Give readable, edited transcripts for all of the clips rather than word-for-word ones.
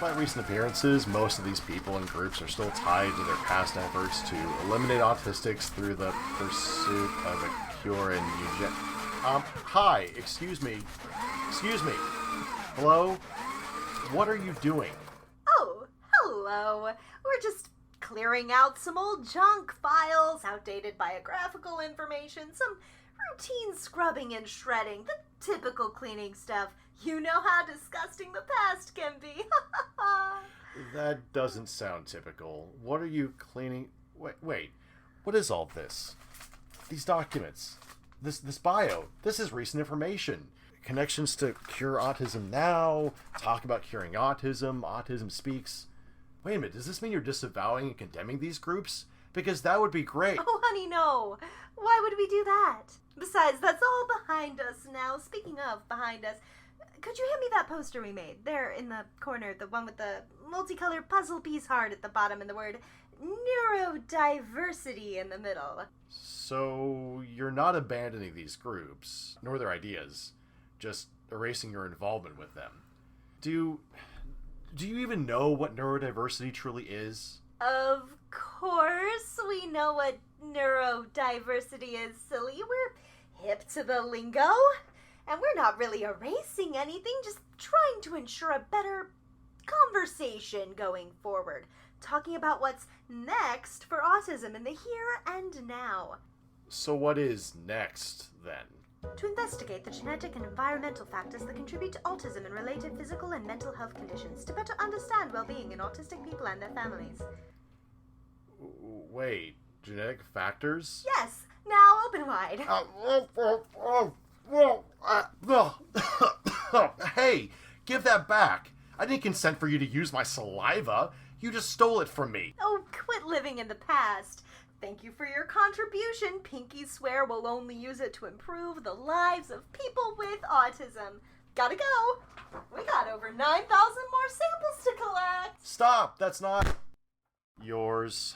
Despite recent appearances, most of these people and groups are still tied to their past efforts to eliminate autistics through the pursuit of a cure and eugen... Hi, excuse me. Hello? What are you doing? Oh, hello. We're just clearing out some old junk files, outdated biographical information, some routine scrubbing and shredding, the typical cleaning stuff. You know how disgusting the past can be. That doesn't sound typical. What are you cleaning? Wait. What is all this? These documents. This bio. This is recent information. Connections to Cure Autism Now. Talk about curing autism. Autism Speaks. Wait a minute. Does this mean you're disavowing and condemning these groups? Because that would be great. Oh, honey, no. Why would we do that? Besides, that's all behind us now. Speaking of behind us, could you hand me that poster we made? There in the corner, the one with the multicolored puzzle piece heart at the bottom and the word neurodiversity in the middle. So, you're not abandoning these groups, nor their ideas, just erasing your involvement with them. Do you even know what neurodiversity truly is? Of course, we know what neurodiversity is, silly. We're hip to the lingo. And we're not really erasing anything, just trying to ensure a better conversation going forward. Talking about what's next for autism in the here and now. So what is next, then? To investigate the genetic and environmental factors that contribute to autism and related physical and mental health conditions to better understand well-being in autistic people and their families. Wait, genetic factors? Yes, now open wide. Hey, give that back. I didn't consent for you to use my saliva. You just stole it from me. Oh, quit living in the past. Thank you for your contribution. Pinky swear we'll only use it to improve the lives of people with autism. Gotta go. We got over 9,000 more samples to collect. Stop. That's not yours.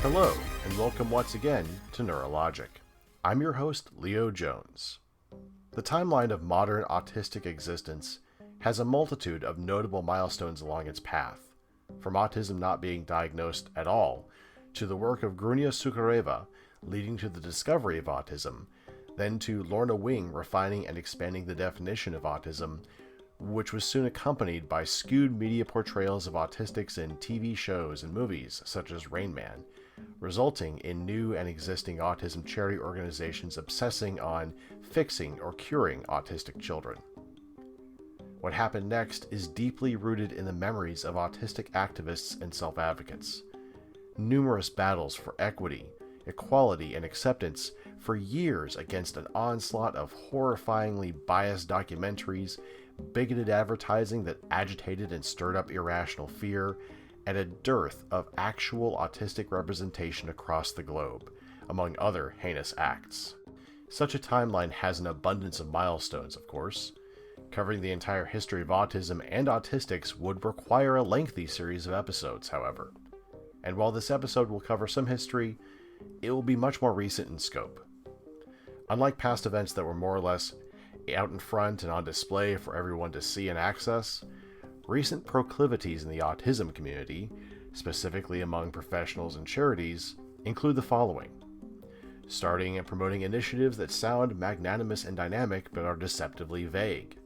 Hello, and welcome once again to Neurologic. I'm your host, Leo Jones. The timeline of modern autistic existence has a multitude of notable milestones along its path, from autism not being diagnosed at all, to the work of Grunia Sukareva leading to the discovery of autism, then to Lorna Wing refining and expanding the definition of autism, which was soon accompanied by skewed media portrayals of autistics in TV shows and movies such as Rain Man, resulting in new and existing autism charity organizations obsessing on fixing or curing autistic children. What happened next is deeply rooted in the memories of autistic activists and self-advocates. Numerous battles for equity, equality, and acceptance for years against an onslaught of horrifyingly biased documentaries, bigoted advertising that agitated and stirred up irrational fear, and a dearth of actual autistic representation across the globe, among other heinous acts. Such a timeline has an abundance of milestones, of course. Covering the entire history of autism and autistics would require a lengthy series of episodes, however. And while this episode will cover some history, it will be much more recent in scope. Unlike past events that were more or less out in front and on display for everyone to see and access, recent proclivities in the autism community, specifically among professionals and charities, include the following. Starting and promoting initiatives that sound magnanimous and dynamic but are deceptively vague.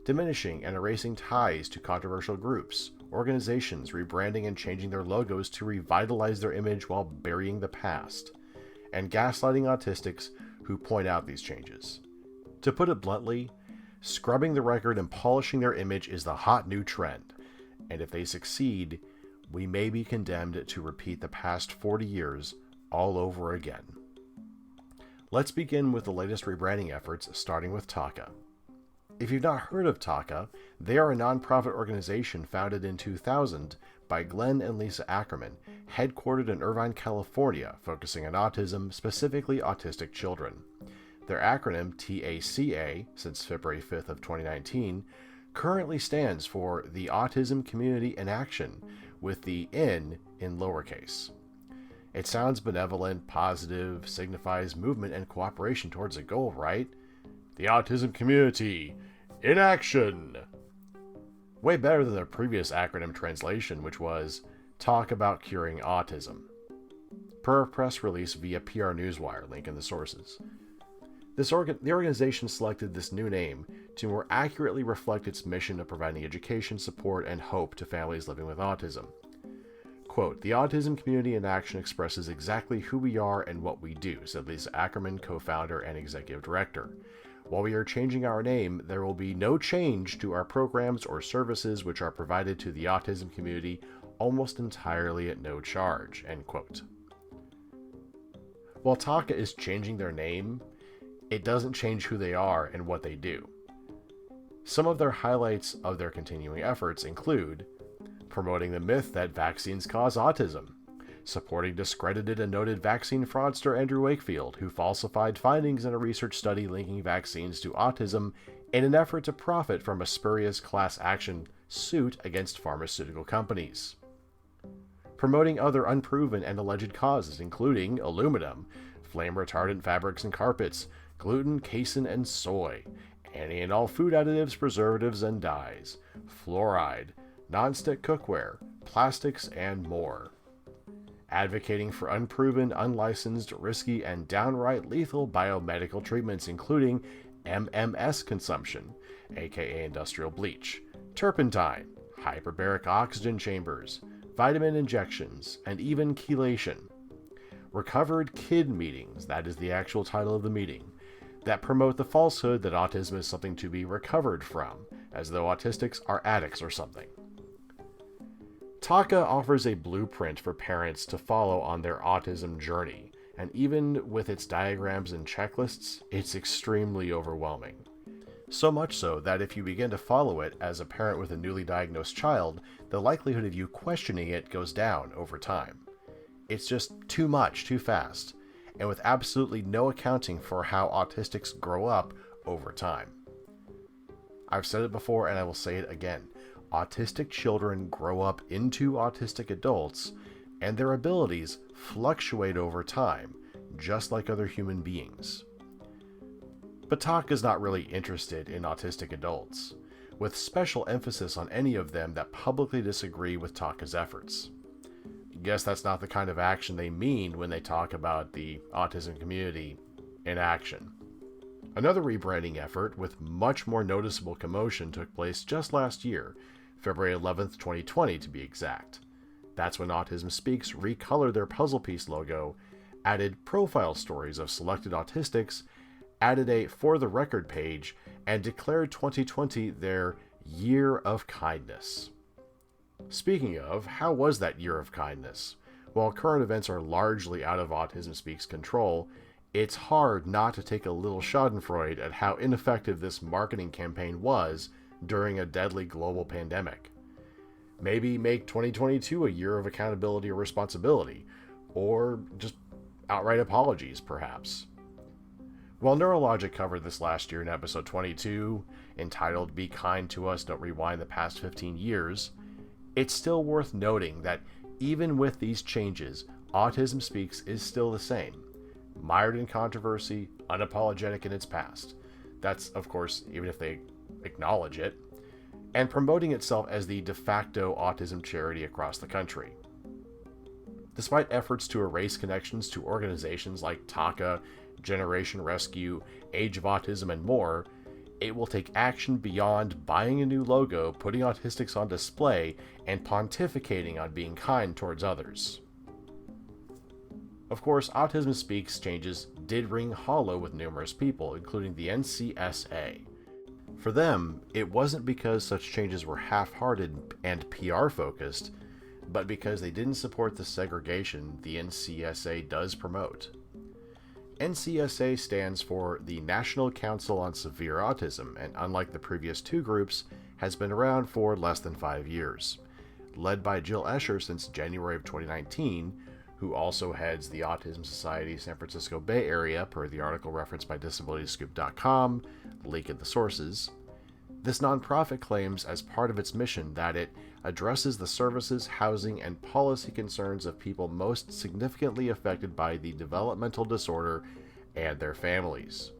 Diminishing and erasing ties to controversial groups, organizations rebranding and changing their logos to revitalize their image while burying the past. And gaslighting autistics who point out these changes. To put it bluntly, scrubbing the record and polishing their image is the hot new trend, and if they succeed, we may be condemned to repeat the past 40 years all over again. Let's begin with the latest rebranding efforts, starting with Taka. If you've not heard of TACA, they are a nonprofit organization founded in 2000 by Glenn and Lisa Ackerman, headquartered in Irvine, California, focusing on autism, specifically autistic children. Their acronym, TACA, since February 5th of 2019, currently stands for the Autism Community in Action, with the N in lowercase. It sounds benevolent, positive, signifies movement and cooperation towards a goal, right? The Autism Community in Action! Way better than their previous acronym translation, which was Talk About Curing Autism. Per press release via PR Newswire, link in the sources. The organization selected this new name to more accurately reflect its mission of providing education, support, and hope to families living with autism. Quote, "The Autism Community in Action expresses exactly who we are and what we do," said Lisa Ackerman, co-founder and executive director. "While we are changing our name, there will be no change to our programs or services which are provided to the autism community almost entirely at no charge," end quote. While TACA is changing their name, it doesn't change who they are and what they do. Some of their highlights of their continuing efforts include promoting the myth that vaccines cause autism, supporting discredited and noted vaccine fraudster Andrew Wakefield, who falsified findings in a research study linking vaccines to autism in an effort to profit from a spurious class action suit against pharmaceutical companies. Promoting other unproven and alleged causes, including aluminum, flame retardant fabrics and carpets, gluten, casein, and soy, any and all food additives, preservatives, and dyes, fluoride, non-stick cookware, plastics, and more. Advocating for unproven, unlicensed, risky, and downright lethal biomedical treatments, including MMS consumption, aka industrial bleach, turpentine, hyperbaric oxygen chambers, vitamin injections, and even chelation. Recovered Kid meetings, that is the actual title of the meeting, that promote the falsehood that autism is something to be recovered from, as though autistics are addicts or something. TACA offers a blueprint for parents to follow on their autism journey, and even with its diagrams and checklists, it's extremely overwhelming. So much so that if you begin to follow it as a parent with a newly diagnosed child, the likelihood of you questioning it goes down over time. It's just too much, too fast, and with absolutely no accounting for how autistics grow up over time. I've said it before and I will say it again. Autistic children grow up into autistic adults, and their abilities fluctuate over time, just like other human beings. But TACA is not really interested in autistic adults, with special emphasis on any of them that publicly disagree with TACA's efforts. Guess that's not the kind of action they mean when they talk about the autism community in action. Another rebranding effort with much more noticeable commotion took place just last year, February 11th, 2020 to be exact. That's when Autism Speaks recolored their puzzle piece logo, added profile stories of selected autistics, added a For the Record page, and declared 2020 their Year of Kindness. Speaking of, how was that Year of Kindness? While current events are largely out of Autism Speaks' control, it's hard not to take a little schadenfreude at how ineffective this marketing campaign was during a deadly global pandemic. Maybe make 2022 a year of accountability or responsibility, or just outright apologies, perhaps. While Neurologic covered this last year in episode 22, entitled Be Kind to Us, Don't Rewind the Past 15 Years, it's still worth noting that even with these changes, Autism Speaks is still the same. Mired in controversy, unapologetic in its past. That's, of course, even if they acknowledge it, and promoting itself as the de facto autism charity across the country. Despite efforts to erase connections to organizations like TACA, Generation Rescue, Age of Autism, and more, it will take action beyond buying a new logo, putting autistics on display, and pontificating on being kind towards others. Of course, Autism Speaks changes did ring hollow with numerous people, including the NCSA. For them, it wasn't because such changes were half-hearted and PR-focused, but because they didn't support the segregation the NCSA does promote. NCSA stands for the National Council on Severe Autism, and unlike the previous two groups, has been around for less than 5 years. Led by Jill Escher since January of 2019, who also heads the Autism Society San Francisco Bay Area, per the article referenced by DisabilityScoop.com, link in the sources. This nonprofit claims as part of its mission that it addresses the services, housing, and policy concerns of people most significantly affected by the developmental disorder and their families.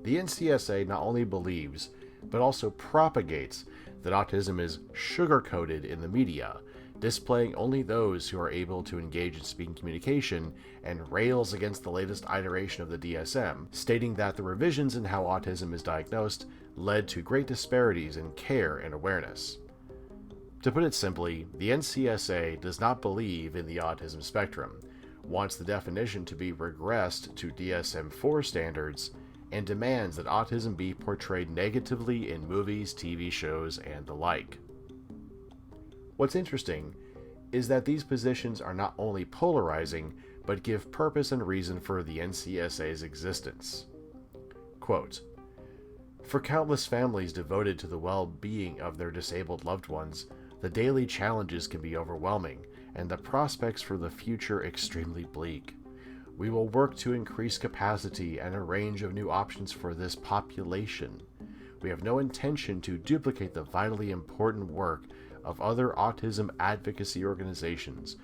The NCSA not only believes, but also propagates that autism is sugar-coated in the media, displaying only those who are able to engage in speaking communication, and rails against the latest iteration of the DSM, stating that the revisions in how autism is diagnosed led to great disparities in care and awareness. To put it simply, the NCSA does not believe in the autism spectrum, wants the definition to be regressed to DSM-4 standards, and demands that autism be portrayed negatively in movies, TV shows, and the like. What's interesting is that these positions are not only polarizing, but give purpose and reason for the NCSA's existence. Quote, "For countless families devoted to the well-being of their disabled loved ones, the daily challenges can be overwhelming, and the prospects for the future extremely bleak. We will work to increase capacity and a range of new options for this population. We have no intention to duplicate the vitally important work of other autism advocacy organizations.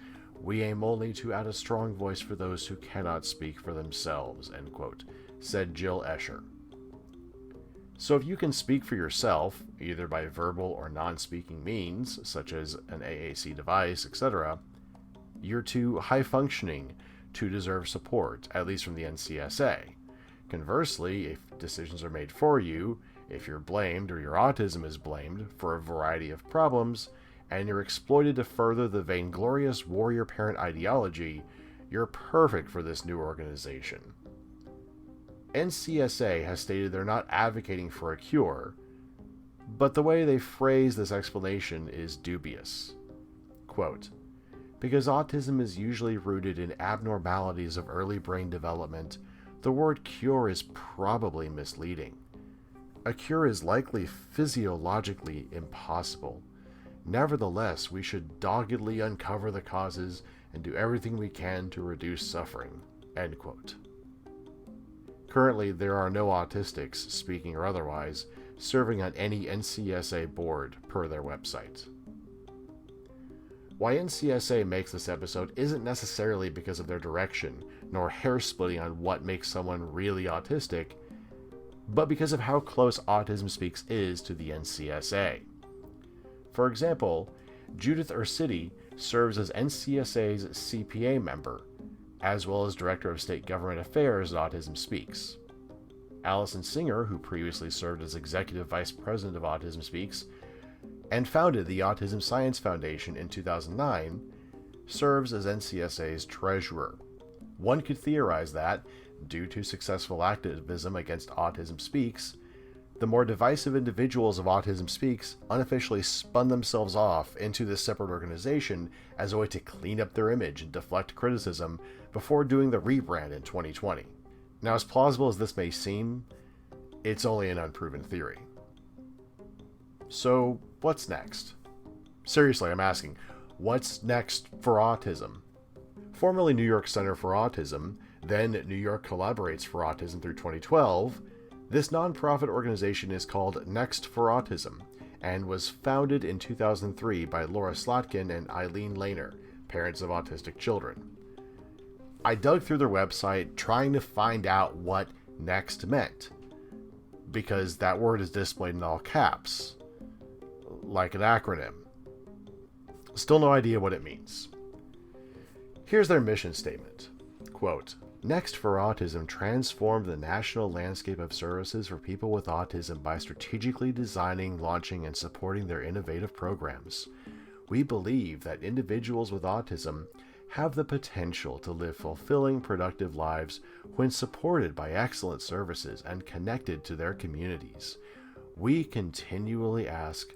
We aim only to add a strong voice for those who cannot speak for themselves," end quote, said Jill Escher. So if you can speak for yourself, either by verbal or non-speaking means, such as an AAC device, etc., you're too high-functioning to deserve support, at least from the NCSA. Conversely, if decisions are made for you, if you're blamed or your autism is blamed for a variety of problems, and you're exploited to further the vainglorious warrior parent ideology, you're perfect for this new organization. NCSA has stated they're not advocating for a cure, but the way they phrase this explanation is dubious. Quote, "Because autism is usually rooted in abnormalities of early brain development, the word cure is probably misleading. A cure is likely physiologically impossible. Nevertheless, we should doggedly uncover the causes and do everything we can to reduce suffering," end quote. Currently, there are no autistics, speaking or otherwise, serving on any NCSA board per their website. Why NCSA makes this episode isn't necessarily because of their direction, nor hair-splitting on what makes someone really autistic, but because of how close Autism Speaks is to the NCSA. For example, Judith Ursitti serves as NCSA's CPA member, as well as Director of State Government Affairs at Autism Speaks. Allison Singer, who previously served as Executive Vice President of Autism Speaks and founded the Autism Science Foundation in 2009, serves as NCSA's treasurer. One could theorize that, due to successful activism against Autism Speaks, the more divisive individuals of Autism Speaks unofficially spun themselves off into this separate organization as a way to clean up their image and deflect criticism before doing the rebrand in 2020. Now, as plausible as this may seem, it's only an unproven theory. So, what's next? Seriously, I'm asking, what's next for autism? Formerly New York Center for Autism, then New York Collaborates for Autism through 2012, this nonprofit organization is called Next for Autism and was founded in 2003 by Laura Slotkin and Eileen Lehner, parents of autistic children. I dug through their website trying to find out what Next meant, because that word is displayed in all caps, like an acronym. Still no idea what it means. Here's their mission statement. Quote, "Next for Autism transformed the national landscape of services for people with autism by strategically designing, launching, and supporting their innovative programs. We believe that individuals with autism have the potential to live fulfilling, productive lives when supported by excellent services and connected to their communities. We continually ask,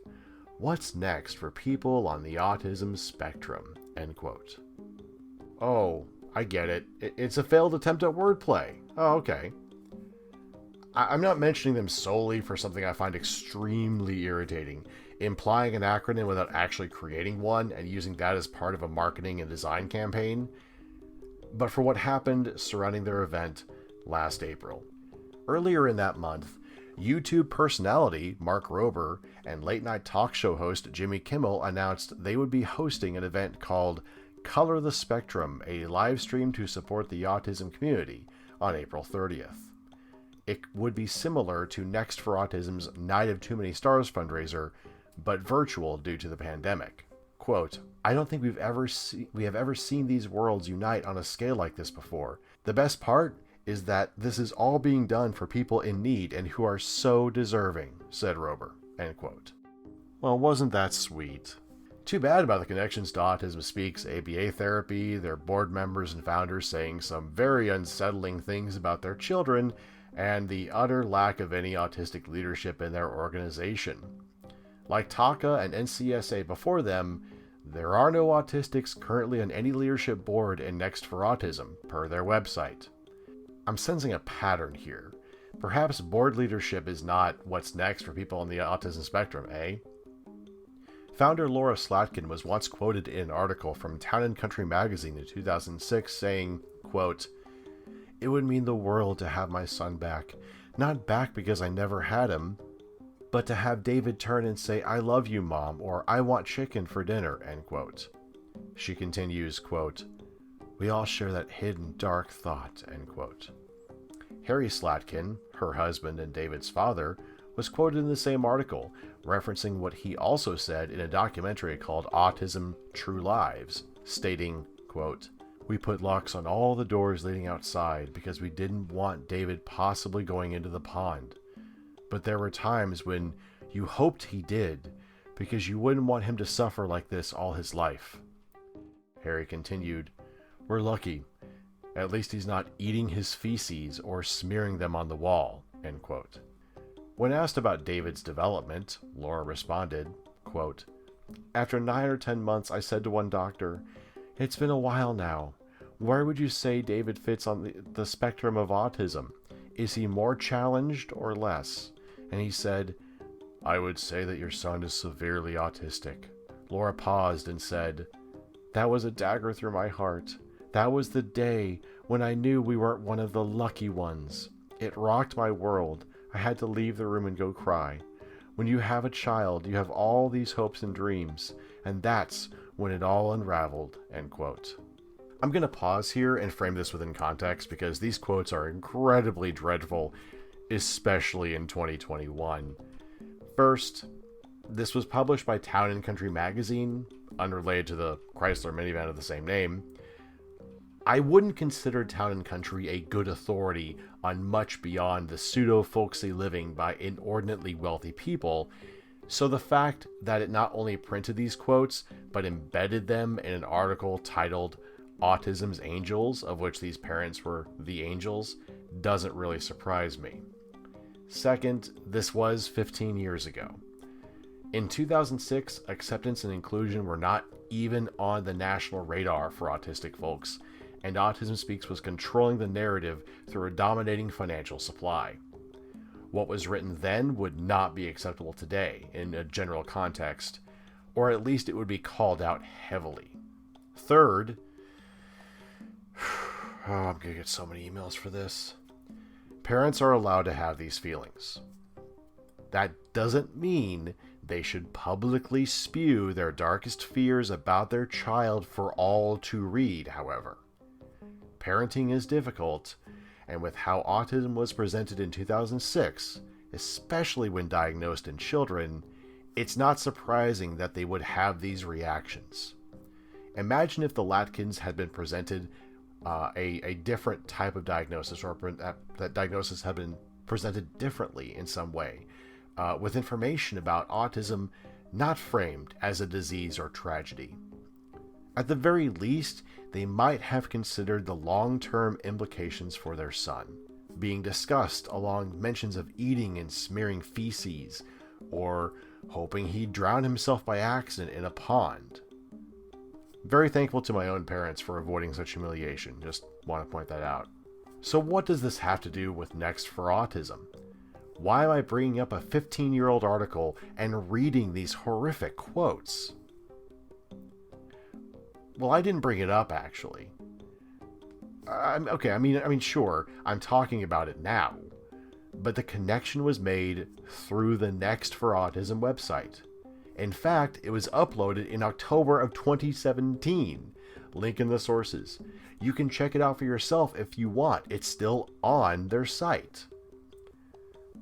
what's next for people on the autism spectrum?" End quote. Oh, I get it. It's a failed attempt at wordplay. Oh, okay. I'm not mentioning them solely for something I find extremely irritating, implying an acronym without actually creating one and using that as part of a marketing and design campaign, but for what happened surrounding their event last April. Earlier in that month, YouTube personality Mark Rober and late-night talk show host Jimmy Kimmel announced they would be hosting an event called Color the Spectrum, a live stream to support the autism community, on April 30th. It would be similar to Next for Autism's Night of Too Many Stars fundraiser, but virtual due to the pandemic. Quote, I don't think we have ever seen these worlds unite on a scale like this before. The best part is that this is all being done for people in need and who are so deserving, said Rober, end quote. Well, wasn't that sweet? Too bad about the connections to Autism Speaks ABA therapy, their board members and founders saying some very unsettling things about their children, and the utter lack of any autistic leadership in their organization. Like TACA and NCSA before them, there are no autistics currently on any leadership board in Next for Autism, per their website. I'm sensing a pattern here. Perhaps board leadership is not what's next for people on the autism spectrum, eh? Founder Laura Slatkin was once quoted in an article from Town & Country magazine in 2006 saying, quote, "It would mean the world to have my son back. Not back because I never had him, but to have David turn and say, 'I love you, Mom,' or 'I want chicken for dinner,'" end quote. She continues, quote, "We all share that hidden, dark thought," end quote. Harry Slatkin, her husband and David's father, was quoted in the same article, referencing what he also said in a documentary called Autism: True Lives, stating, quote, "We put locks on all the doors leading outside because we didn't want David possibly going into the pond. But there were times when you hoped he did, because you wouldn't want him to suffer like this all his life." Harry continued, "We're lucky. At least he's not eating his feces or smearing them on the wall," end quote. When asked about David's development, Laura responded, quote, "After 9 or 10 months, I said to one doctor, 'It's been a while now. Where would you say David fits on the spectrum of autism? Is he more challenged or less?' And he said, 'I would say that your son is severely autistic.' Laura paused and said, 'That was a dagger through my heart. That was the day when I knew we weren't one of the lucky ones. It rocked my world. I had to leave the room and go cry. When you have a child, you have all these hopes and dreams, and that's when it all unraveled," end quote. I'm going to pause here and frame this within context because these quotes are incredibly dreadful, especially in 2021. First, this was published by Town & Country magazine, unrelated to the Chrysler minivan of the same name. I wouldn't consider Town & Country a good authority on much beyond the pseudo-folksy living by inordinately wealthy people, so the fact that it not only printed these quotes, but embedded them in an article titled Autism's Angels, of which these parents were the angels, doesn't really surprise me. Second, this was 15 years ago. In 2006, acceptance and inclusion were not even on the national radar for autistic folks, and Autism Speaks was controlling the narrative through a dominating financial supply. What was written then would not be acceptable today in a general context, or at least it would be called out heavily. Third, I'm gonna get so many emails for this. Parents are allowed to have these feelings. That doesn't mean they should publicly spew their darkest fears about their child for all to read, however. Parenting is difficult, and with how autism was presented in 2006, especially when diagnosed in children, it's not surprising that they would have these reactions. Imagine if the Latkins had been presented a different type of diagnosis, or that diagnosis had been presented differently in some way, with information about autism not framed as a disease or tragedy. At the very least, they might have considered the long-term implications for their son, being discussed along mentions of eating and smearing feces, or hoping he'd drown himself by accident in a pond. Very thankful to my own parents for avoiding such humiliation. Just want to point that out. So what does this have to do with Next for Autism? Why am I bringing up a 15-year-old article and reading these horrific quotes? Well, I didn't bring it up, actually. Sure, I'm talking about it now. But the connection was made through the Next for Autism website. In fact, it was uploaded in October of 2017. Link in the sources. You can check it out for yourself if you want. It's still on their site.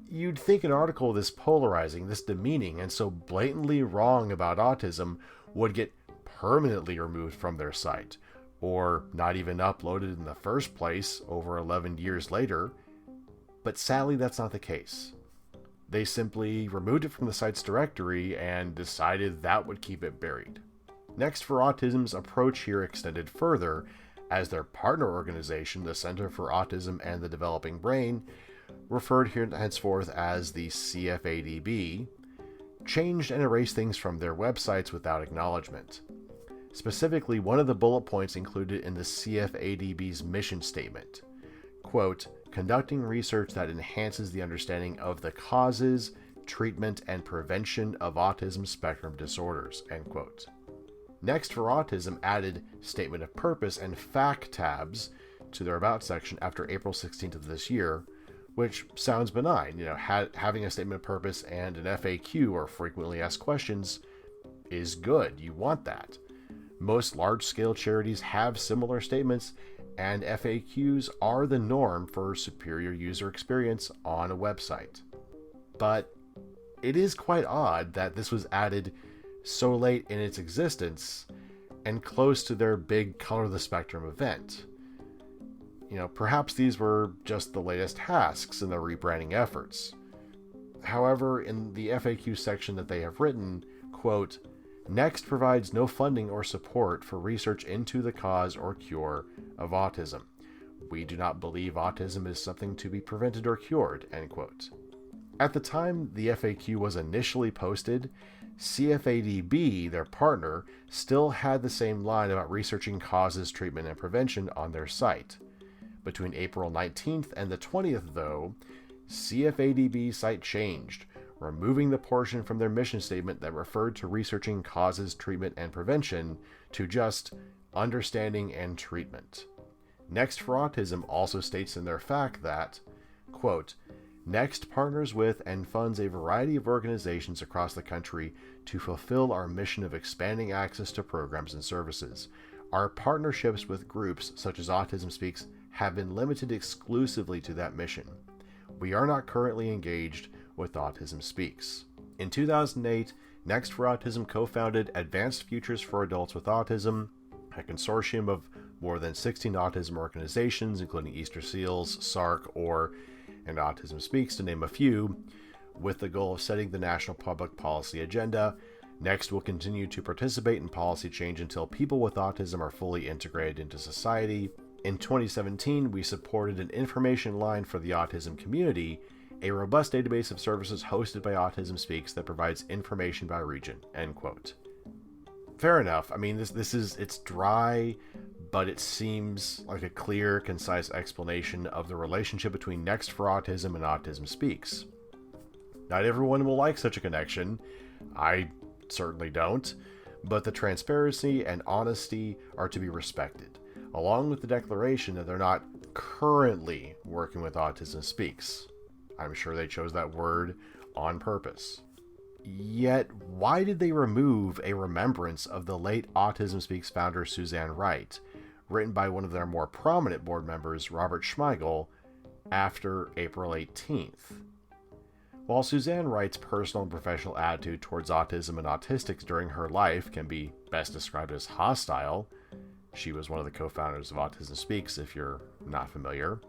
You'd think an article this polarizing, this demeaning, and so blatantly wrong about autism would get permanently removed from their site, or not even uploaded in the first place over 11 years later. But sadly, that's not the case. They simply removed it from the site's directory and decided that would keep it buried. Next for Autism's approach here extended further, as their partner organization, the Center for Autism and the Developing Brain, referred here henceforth as the CFADB, changed and erased things from their websites without acknowledgement. Specifically, one of the bullet points included in the CFADB's mission statement, quote, conducting research that enhances the understanding of the causes, treatment, and prevention of autism spectrum disorders, end quote. Next for Autism added statement of purpose and fact tabs to their About section after April 16th of this year, which sounds benign. Having a statement of purpose and an FAQ, or frequently asked questions, is good. You want that. Most large-scale charities have similar statements, and FAQs are the norm for superior user experience on a website. But it is quite odd that this was added so late in its existence and close to their big Color the Spectrum event. Perhaps these were just the latest tasks in their rebranding efforts. However, in the FAQ section that they have written, quote, Next provides no funding or support for research into the cause or cure of autism. We do not believe autism is something to be prevented or cured, end quote. At the time the FAQ was initially posted, CFADB, their partner, still had the same line about researching causes, treatment, and prevention on their site. Between April 19th and the 20th, though, CFADB's site changed, removing the portion from their mission statement that referred to researching causes, treatment, and prevention to just understanding and treatment. Next for Autism also states in their fact that, quote, Next partners with and funds a variety of organizations across the country to fulfill our mission of expanding access to programs and services. Our partnerships with groups such as Autism Speaks have been limited exclusively to that mission. We are not currently engaged with Autism Speaks. In 2008, Next for Autism co-founded Advanced Futures for Adults with Autism, a consortium of more than 16 autism organizations, including Easter Seals, SARC, OR, and Autism Speaks, to name a few, with the goal of setting the national public policy agenda. Next will continue to participate in policy change until people with autism are fully integrated into society. In 2017, we supported an information line for the autism community, a robust database of services hosted by Autism Speaks that provides information by region, end quote. Fair enough. It's dry, but it seems like a clear, concise explanation of the relationship between Next for Autism and Autism Speaks. Not everyone will like such a connection. I certainly don't, but the transparency and honesty are to be respected, along with the declaration that they're not currently working with Autism Speaks. I'm sure they chose that word on purpose. Yet, why did they remove a remembrance of the late Autism Speaks founder Suzanne Wright, written by one of their more prominent board members, Robert Schmeigel, after April 18th? While Suzanne Wright's personal and professional attitude towards autism and autistics during her life can be best described as hostile, she was one of the co-founders of Autism Speaks, if you're not familiar,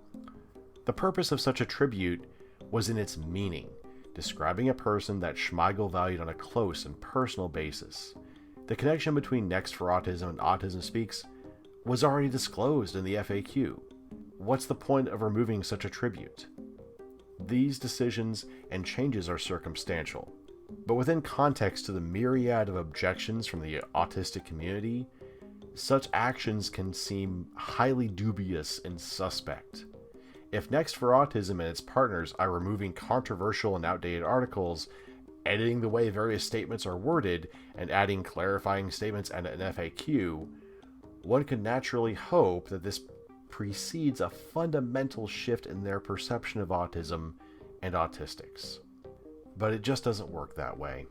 the purpose of such a tribute was in its meaning, describing a person that Schmeigel valued on a close and personal basis. The connection between Next for Autism and Autism Speaks was already disclosed in the FAQ. What's the point of removing such a tribute? These decisions and changes are circumstantial, but within context to the myriad of objections from the autistic community, Such actions can seem highly dubious and suspect. If Next for Autism and its partners are removing controversial and outdated articles, editing the way various statements are worded, and adding clarifying statements and an FAQ, one could naturally hope that this precedes a fundamental shift in their perception of autism and autistics. But it just doesn't work that way.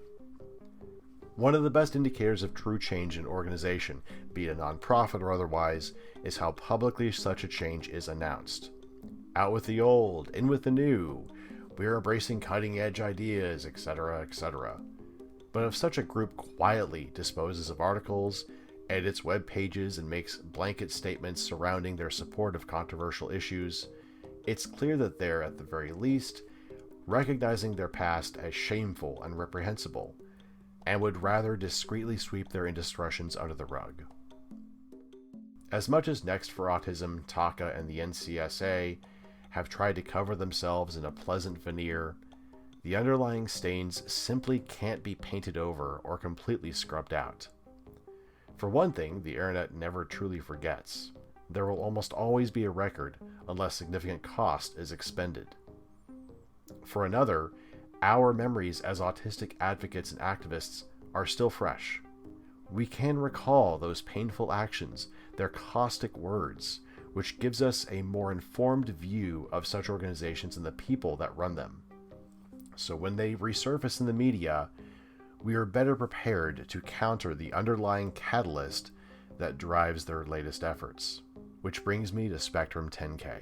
One of the best indicators of true change in an organization, be it a nonprofit or otherwise, is how publicly such a change is announced. Out with the old, in with the new, we're embracing cutting-edge ideas, etc., etc. But if such a group quietly disposes of articles, edits web pages, and makes blanket statements surrounding their support of controversial issues, it's clear that they're, at the very least, recognizing their past as shameful and reprehensible, and would rather discreetly sweep their indiscretions under the rug. As much as Next for Autism, TACA, and the NCSA have tried to cover themselves in a pleasant veneer, the underlying stains simply can't be painted over or completely scrubbed out. For one thing, the internet never truly forgets. There will almost always be a record unless significant cost is expended. For another, our memories as autistic advocates and activists are still fresh. We can recall those painful actions, their caustic words, which gives us a more informed view of such organizations and the people that run them. So when they resurface in the media, we are better prepared to counter the underlying catalyst that drives their latest efforts. Which brings me to Spectrum 10K.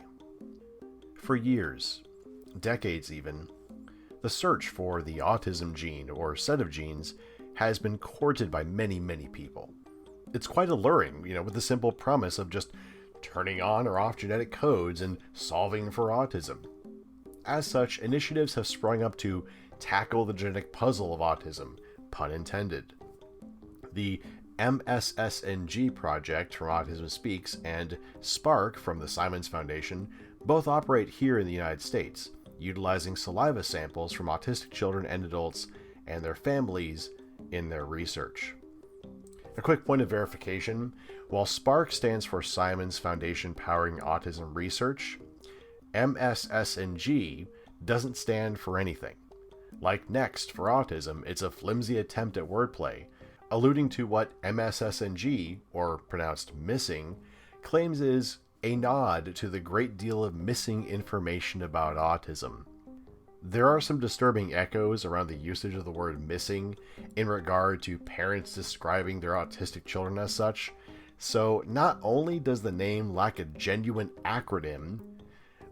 For years, decades even, the search for the autism gene or set of genes has been courted by many, many people. It's quite alluring, with the simple promise of just turning on or off genetic codes and solving for autism. As such, initiatives have sprung up to tackle the genetic puzzle of autism, pun intended. The MSSNG project from Autism Speaks and Spark from the Simons Foundation both operate here in the United States, utilizing saliva samples from autistic children and adults and their families in their research. A quick point of verification: while SPARK stands for Simons Foundation Powering Autism Research, MSSNG doesn't stand for anything. Like Next for Autism, it's a flimsy attempt at wordplay, alluding to what MSSNG, or pronounced missing, claims is a nod to the great deal of missing information about autism. There are some disturbing echoes around the usage of the word missing in regard to parents describing their autistic children as such, so not only does the name lack a genuine acronym,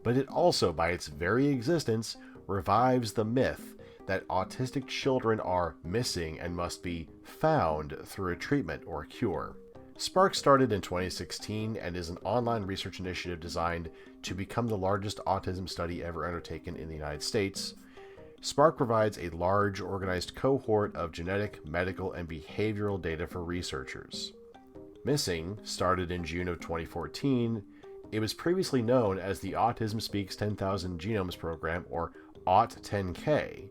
but it also, by its very existence, revives the myth that autistic children are missing and must be found through a treatment or a cure. Spark started in 2016 and is an online research initiative designed to become the largest autism study ever undertaken in the United States. Spark provides a large, organized cohort of genetic, medical, and behavioral data for researchers. Missing started in June of 2014. It was previously known as the Autism Speaks 10,000 Genomes Program, or AUT10K,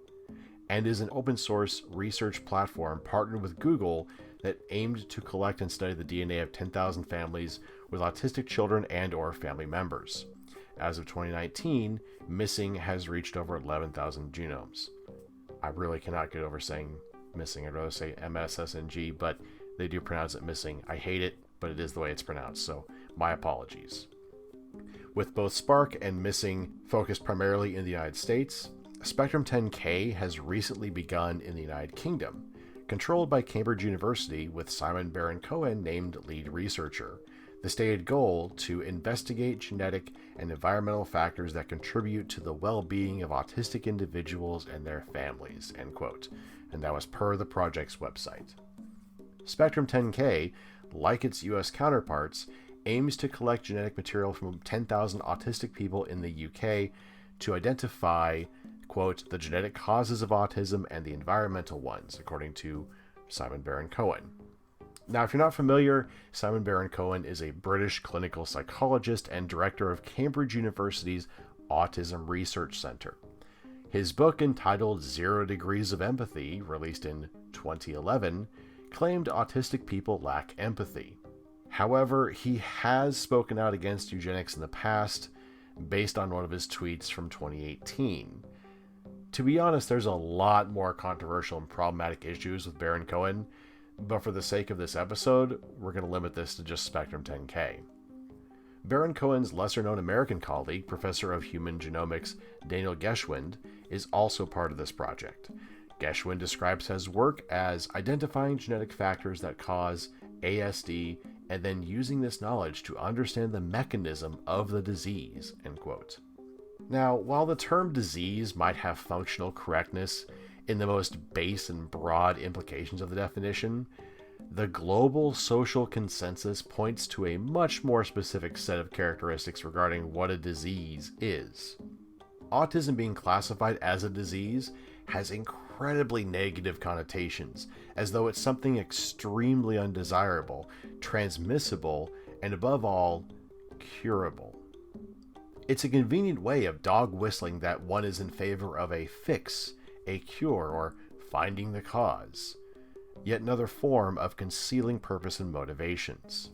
and is an open-source research platform partnered with Google that aimed to collect and study the DNA of 10,000 families with autistic children and/or family members. As of 2019, Missing has reached over 11,000 genomes. I really cannot get over saying Missing. I'd rather say MSSNG, but they do pronounce it Missing. I hate it, but it is the way it's pronounced, so my apologies. With both Spark and Missing focused primarily in the United States, Spectrum 10K has recently begun in the United Kingdom, controlled by Cambridge University with Simon Baron-Cohen named lead researcher. The stated goal to investigate genetic and environmental factors that contribute to the well-being of autistic individuals and their families, end quote. And that was per the project's website. Spectrum 10K, like its US counterparts, aims to collect genetic material from 10,000 autistic people in the UK to identify, quote, the genetic causes of autism and the environmental ones, according to Simon Baron-Cohen. Now, if you're not familiar, Simon Baron-Cohen is a British clinical psychologist and director of Cambridge University's Autism Research Center. His book, entitled 0 Degrees of Empathy, released in 2011, claimed autistic people lack empathy. However, he has spoken out against eugenics in the past based on one of his tweets from 2018. To be honest, there's a lot more controversial and problematic issues with Baron Cohen, but for the sake of this episode, we're going to limit this to just Spectrum 10K. Baron Cohen's lesser-known American colleague, Professor of Human Genomics Daniel Geschwind, is also part of this project. Geschwind describes his work as identifying genetic factors that cause ASD and then using this knowledge to understand the mechanism of the disease, end quote. Now, while the term disease might have functional correctness in the most base and broad implications of the definition, the global social consensus points to a much more specific set of characteristics regarding what a disease is. Autism being classified as a disease has incredibly negative connotations, as though it's something extremely undesirable, transmissible, and above all, curable. It's a convenient way of dog whistling that one is in favor of a fix, a cure, or finding the cause. Yet another form of concealing purpose and motivations.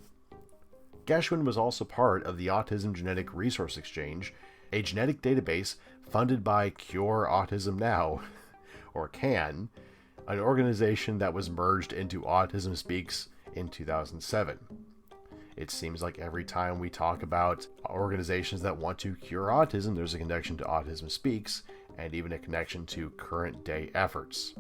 Geschwind was also part of the Autism Genetic Resource Exchange, a genetic database funded by Cure Autism Now, or CAN, an organization that was merged into Autism Speaks in 2007. It seems like every time we talk about organizations that want to cure autism, there's a connection to Autism Speaks, and even a connection to current day efforts.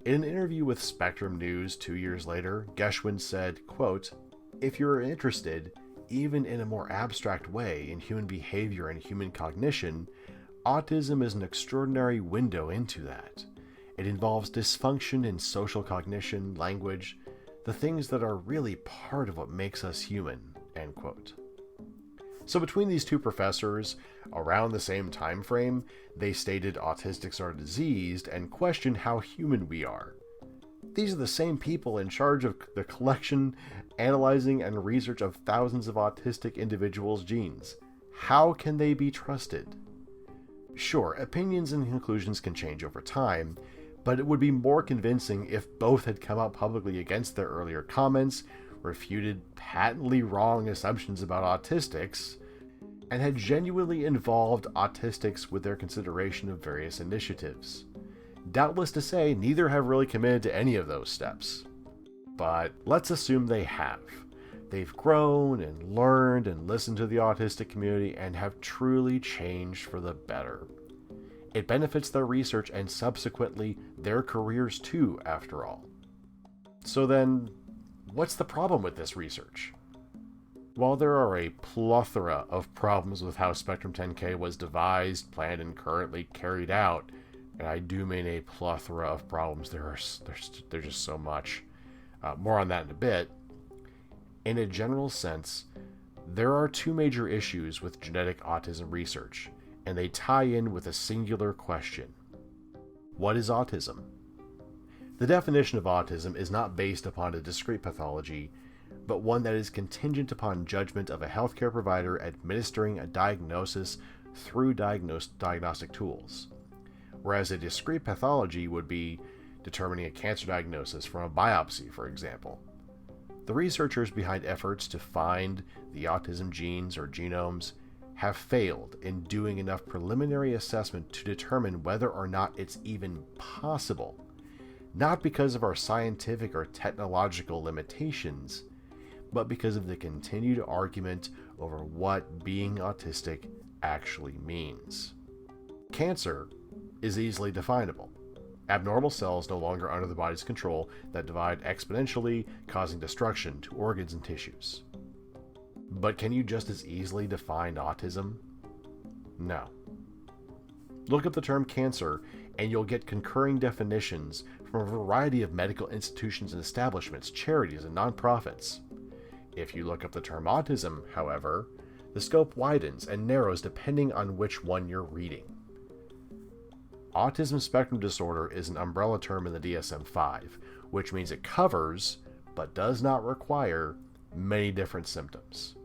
In an interview with Spectrum News 2 years later, Geschwind said, quote, "If you're interested, even in a more abstract way, in human behavior and human cognition, autism is an extraordinary window into that. It involves dysfunction in social cognition, language, the things that are really part of what makes us human," end quote. So between these two professors, around the same time frame, they stated autistics are diseased and questioned how human we are. These are the same people in charge of the collection, analyzing, and research of thousands of autistic individuals' genes. How can they be trusted? Sure, opinions and conclusions can change over time, but it would be more convincing if both had come out publicly against their earlier comments, refuted patently wrong assumptions about autistics, and had genuinely involved autistics with their consideration of various initiatives. Doubtless to say, neither have really committed to any of those steps. But let's assume they have. They've grown and learned and listened to the autistic community and have truly changed for the better. It benefits their research and subsequently their careers too, after all. So then, what's the problem with this research? While there are a plethora of problems with how Spectrum 10K was devised, planned, and currently carried out, and I do mean a plethora of problems, there's just so much. More on that in a bit. In a general sense, there are two major issues with genetic autism research, and they tie in with a singular question. What is autism? The definition of autism is not based upon a discrete pathology, but one that is contingent upon judgment of a healthcare provider administering a diagnosis through diagnostic tools, whereas a discrete pathology would be determining a cancer diagnosis from a biopsy, for example. The researchers behind efforts to find the autism genes or genomes have failed in doing enough preliminary assessment to determine whether or not it's even possible, not because of our scientific or technological limitations, but because of the continued argument over what being autistic actually means. Cancer is easily definable. Abnormal cells no longer under the body's control that divide exponentially, causing destruction to organs and tissues. But can you just as easily define autism? No. Look up the term cancer and you'll get concurring definitions from a variety of medical institutions and establishments, charities, and nonprofits. If you look up the term autism, however, the scope widens and narrows depending on which one you're reading. Autism spectrum disorder is an umbrella term in the DSM-5, which means it covers, but does not require, many different symptoms.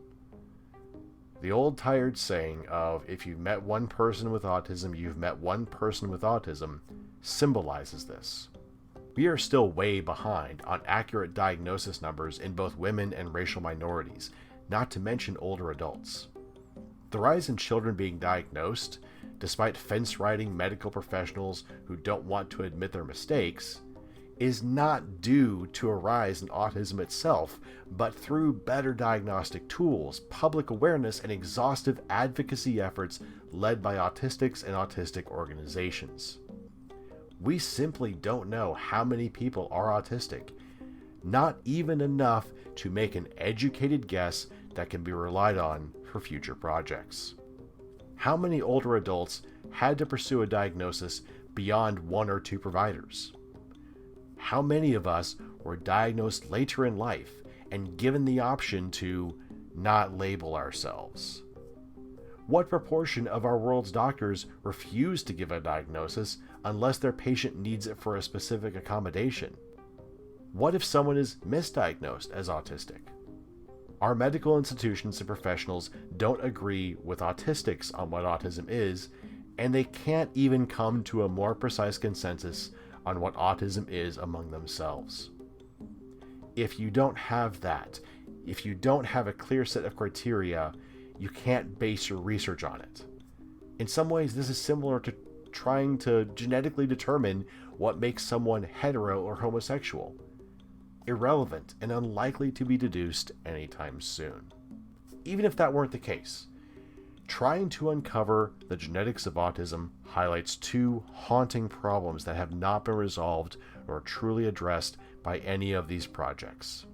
The old tired saying of, if you've met one person with autism, you've met one person with autism, symbolizes this. We are still way behind on accurate diagnosis numbers in both women and racial minorities, not to mention older adults. The rise in children being diagnosed, despite fence-riding medical professionals who don't want to admit their mistakes, is not due to a rise in autism itself, but through better diagnostic tools, public awareness, and exhaustive advocacy efforts led by autistics and autistic organizations. We simply don't know how many people are autistic, not even enough to make an educated guess that can be relied on for future projects. How many older adults had to pursue a diagnosis beyond one or two providers? How many of us were diagnosed later in life and given the option to not label ourselves? What proportion of our world's doctors refuse to give a diagnosis unless their patient needs it for a specific accommodation? What if someone is misdiagnosed as autistic? Our medical institutions and professionals don't agree with autistics on what autism is, and they can't even come to a more precise consensus on what autism is among themselves. If you don't have that, if you don't have a clear set of criteria, you can't base your research on it. In some ways, this is similar to trying to genetically determine what makes someone hetero or homosexual. Irrelevant and unlikely to be deduced anytime soon. Even if that weren't the case, trying to uncover the genetics of autism highlights two haunting problems that have not been resolved or truly addressed by any of these projects.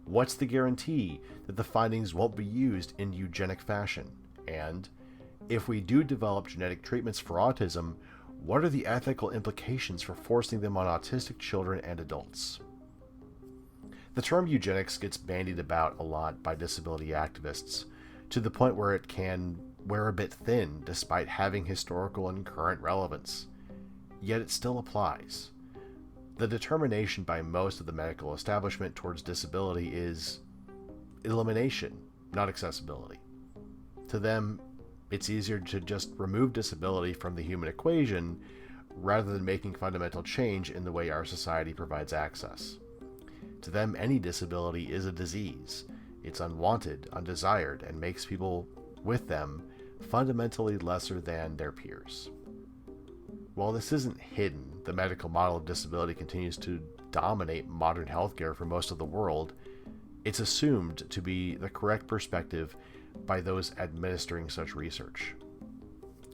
What's the guarantee that the findings won't be used in eugenic fashion? And if we do develop genetic treatments for autism, what are the ethical implications for forcing them on autistic children and adults? The term eugenics gets bandied about a lot by disability activists, to the point where it can wear a bit thin despite having historical and current relevance. Yet it still applies. The determination by most of the medical establishment towards disability is elimination, not accessibility. To them, it's easier to just remove disability from the human equation rather than making fundamental change in the way our society provides access. To them, any disability is a disease. It's unwanted, undesired, and makes people with them fundamentally lesser than their peers. While this isn't hidden, the medical model of disability continues to dominate modern healthcare for most of the world. It's assumed to be the correct perspective by those administering such research.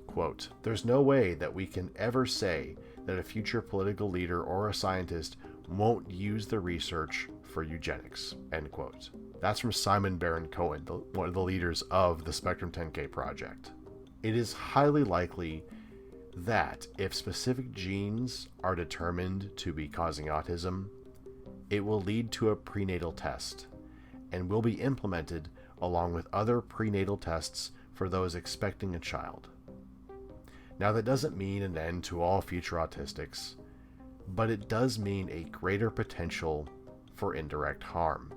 Quote, "There's no way that we can ever say that a future political leader or a scientist won't use the research for eugenics," end quote. That's from Simon Baron-Cohen, one of the leaders of the Spectrum 10K project. It is highly likely that if specific genes are determined to be causing autism, it will lead to a prenatal test and will be implemented along with other prenatal tests for those expecting a child. Now, that doesn't mean an end to all future autistics, but it does mean a greater potential for indirect harm.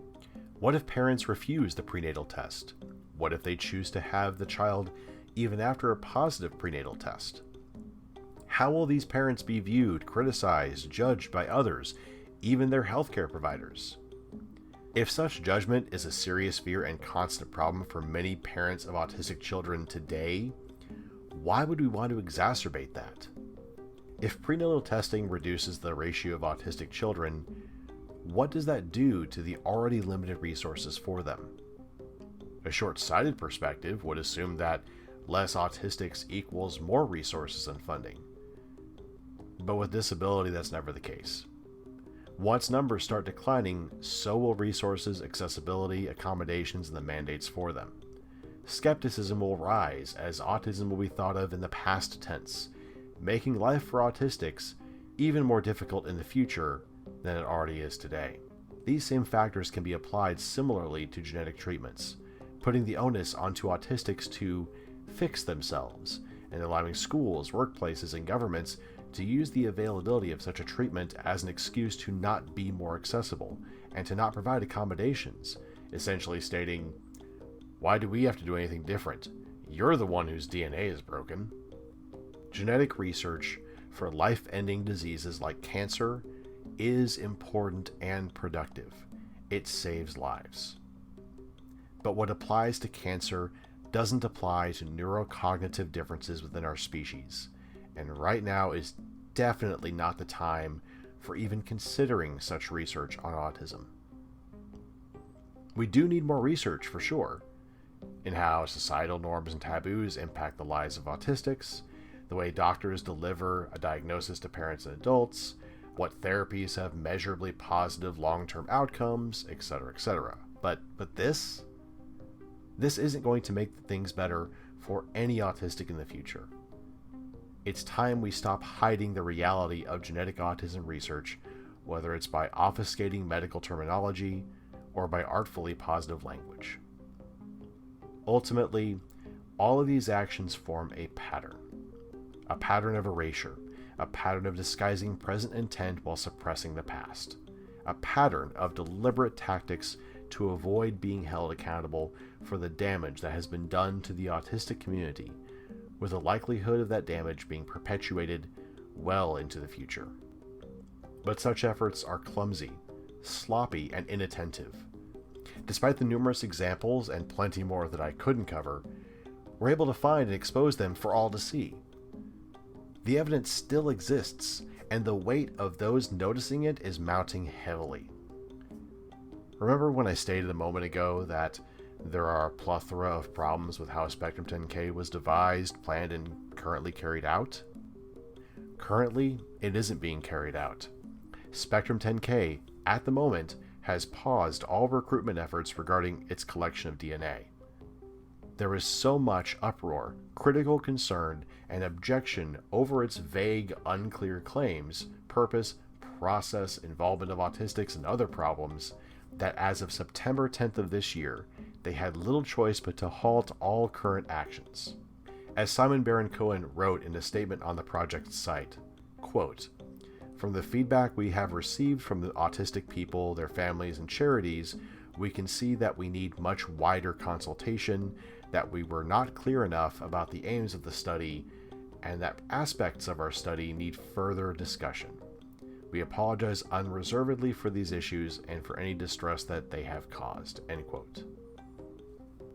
What if parents refuse the prenatal test? What if they choose to have the child even after a positive prenatal test? How will these parents be viewed, criticized, judged by others, even their healthcare providers? If such judgment is a serious fear and constant problem for many parents of autistic children today, why would we want to exacerbate that? If prenatal testing reduces the ratio of autistic children, what does that do to the already limited resources for them? A short-sighted perspective would assume that less autistics equals more resources and funding. But with disability, that's never the case. Once numbers start declining, so will resources, accessibility, accommodations, and the mandates for them. Skepticism will rise as autism will be thought of in the past tense, making life for autistics even more difficult in the future than it already is today. These same factors can be applied similarly to genetic treatments, putting the onus onto autistics to fix themselves, and allowing schools, workplaces, and governments to use the availability of such a treatment as an excuse to not be more accessible and to not provide accommodations, essentially stating, "Why do we have to do anything different? You're the one whose DNA is broken." Genetic research for life-ending diseases like cancer is important and productive. It saves lives. But what applies to cancer doesn't apply to neurocognitive differences within our species, and right now is definitely not the time for even considering such research on autism. We do need more research for sure, in how societal norms and taboos impact the lives of autistics, the way doctors deliver a diagnosis to parents and adults, what therapies have measurably positive long-term outcomes, etc., etc. But this isn't going to make things better for any autistic in the future. It's time we stop hiding the reality of genetic autism research, whether it's by obfuscating medical terminology or by artfully positive language. Ultimately, all of these actions form a pattern of erasure, a pattern of disguising present intent while suppressing the past, a pattern of deliberate tactics to avoid being held accountable for the damage that has been done to the autistic community, with the likelihood of that damage being perpetuated well into the future. But such efforts are clumsy, sloppy, and inattentive. Despite the numerous examples and plenty more that I couldn't cover, we're able to find and expose them for all to see. The evidence still exists, and the weight of those noticing it is mounting heavily. Remember when I stated a moment ago that there are a plethora of problems with how Spectrum 10K was devised, planned, and currently carried out? Currently, it isn't being carried out. Spectrum 10K, at the moment, has paused all recruitment efforts regarding its collection of DNA. There is so much uproar, critical concern, and objection over its vague, unclear claims, purpose, process, involvement of autistics, and other problems, that as of September 10th of this year, they had little choice but to halt all current actions. As Simon Baron-Cohen wrote in a statement on the project's site, quote, "From the feedback we have received from the autistic people, their families, and charities, we can see that we need much wider consultation, that we were not clear enough about the aims of the study, and that aspects of our study need further discussion. We apologize unreservedly for these issues and for any distress that they have caused." End quote.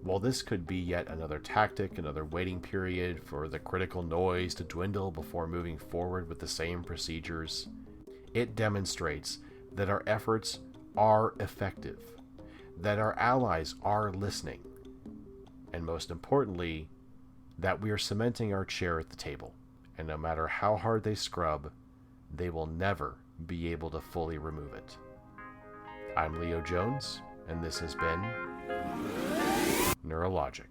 While this could be yet another tactic, another waiting period for the critical noise to dwindle before moving forward with the same procedures, it demonstrates that our efforts are effective, that our allies are listening, and most importantly, that we are cementing our chair at the table, and no matter how hard they scrub, they will never be able to fully remove it. I'm Leo Jones, and this has been Neurologic.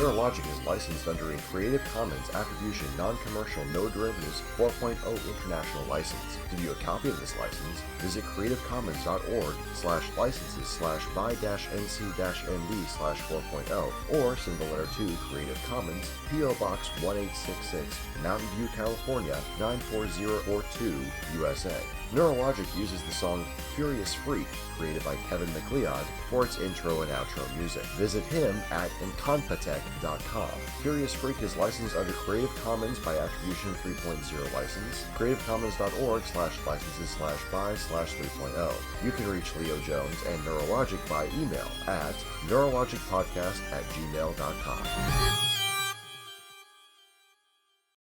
Neurologic is licensed under a Creative Commons Attribution Non-Commercial No Derivatives 4.0 International License. To view a copy of this license, visit creativecommons.org/licenses/by-nc-nd/4.0 or send the letter to Creative Commons, P.O. Box 1866, Mountain View, California 94042, USA. Neurologic uses the song Furious Freak, created by Kevin MacLeod, for its intro and outro music. Visit him at incompetech.com. Furious Freak is licensed under Creative Commons by Attribution 3.0 license, creativecommons.org/licenses/by/3.0. You can reach Leo Jones and Neurologic by email at neurologicpodcast@gmail.com.